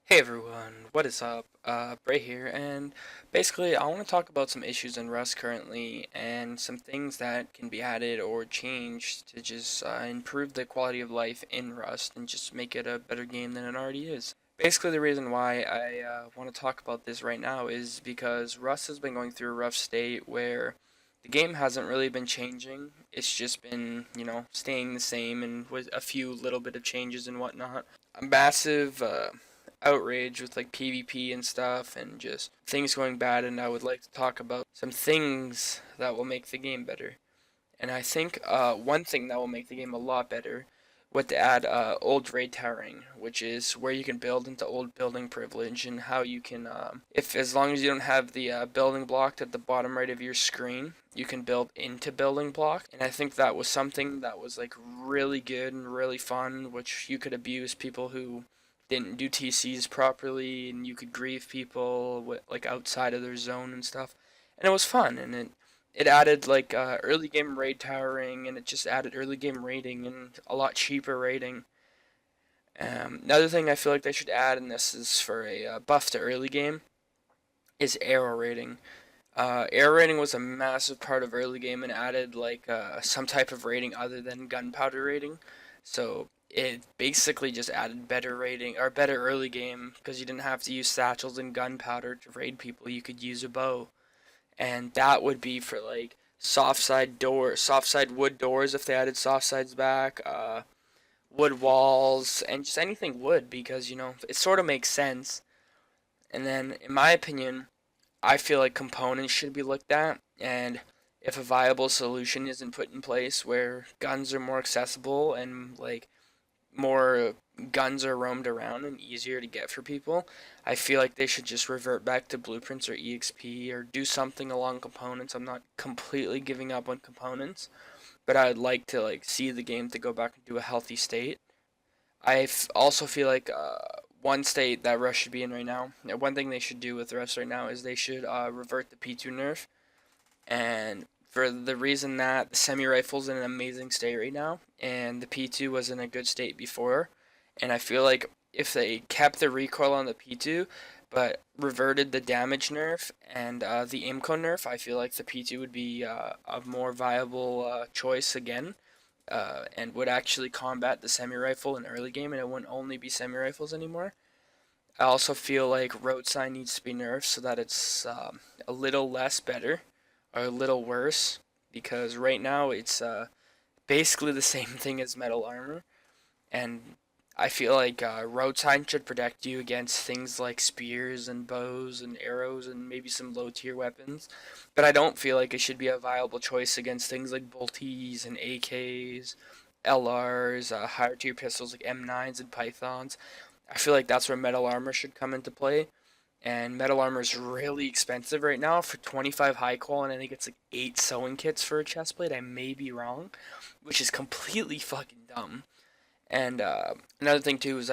Hey everyone, what is up? Bray here, and basically I want to talk about some issues in Rust currently and some things that can be added or changed to just improve the quality of life in Rust and just make it a better game than it already is. Basically, the reason why I want to talk about this right now is because Rust has been going through a rough state where the game hasn't really been changing. It's just been, staying the same and with a few little bit of changes and whatnot. A massive outrage with like PvP and stuff and just things going bad, and I would like to talk about some things that will make the game better. And I think one thing that will make the game a lot better would to add old raid towering, which is where you can build into old building privilege and how you can, if as long as you don't have the building block at the bottom right of your screen, you can build into building block. And I think that was something that was like really good and really fun, which you could abuse people who didn't do TCs properly, and you could grieve people like outside of their zone and stuff. And it was fun, and it added like early game raid towering, and it just added early game raiding and a lot cheaper raiding. Another thing I feel like they should add, and this is for a buff to early game, is arrow raiding. Arrow raiding was a massive part of early game and added like some type of raiding other than gunpowder raiding. So it basically just added better raiding or better early game because you didn't have to use satchels and gunpowder to raid people. You could use a bow, and that would be for like soft side wood doors if they added soft sides back, wood walls, and just anything wood because it sort of makes sense. And then, in my opinion, I feel like components should be looked at, and if a viable solution isn't put in place where guns are more accessible and like more guns are roamed around and easier to get for people, I feel like they should just revert back to blueprints or EXP or do something along components. I'm not completely giving up on components, but I'd like to like see the game to go back into a healthy state. Also feel like one state that Rush should be in right now. One thing they should do with Rush right now is they should revert the P2 nerf, and for the reason that the semi rifle's in an amazing state right now, and the P2 was in a good state before, and I feel like if they kept the recoil on the P2, but reverted the damage nerf and the aimco nerf, I feel like the P2 would be a more viable choice again, and would actually combat the semi rifle in early game, and it wouldn't only be semi rifles anymore. I also feel like road sign needs to be nerfed so that it's a little less better or a little worse, because right now it's basically the same thing as metal armor, and I feel like road sign should protect you against things like spears and bows and arrows and maybe some low tier weapons, but I don't feel like it should be a viable choice against things like bolties and AKs, LRs, higher tier pistols like M9s and pythons. I feel like that's where metal armor should come into play. And metal armor is really expensive right now for 25 high qual, and I think it's like 8 sewing kits for a chest plate. I may be wrong, which is completely fucking dumb. And another thing too is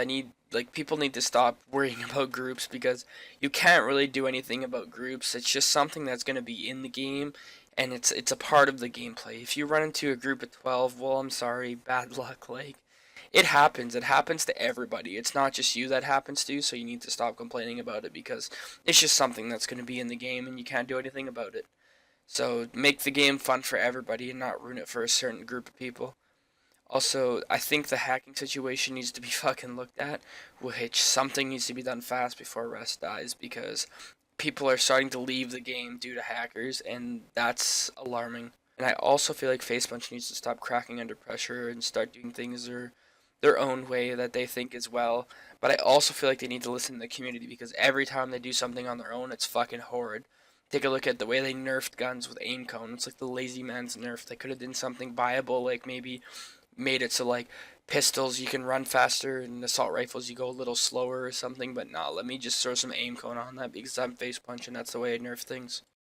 people need to stop worrying about groups because you can't really do anything about groups. It's just something that's going to be in the game, and it's a part of the gameplay. If you run into a group of 12, well, I'm sorry, bad luck. Like, it happens. It happens to everybody. It's not just you that happens to, so you need to stop complaining about it because it's just something that's going to be in the game and you can't do anything about it. So make the game fun for everybody and not ruin it for a certain group of people. Also, I think the hacking situation needs to be fucking looked at, which something needs to be done fast before Rust dies because people are starting to leave the game due to hackers, and that's alarming. And I also feel like Facepunch needs to stop cracking under pressure and start doing things their own way that they think is well. But I also feel like they need to listen to the community because every time they do something on their own, it's fucking horrid. Take a look at the way they nerfed guns with aim cone. It's like the lazy man's nerf. They could have done something viable, like maybe made it so like pistols you can run faster and assault rifles you go a little slower or something. But nah, let me just throw some aim cone on that because I'm face punching. That's the way I nerf things.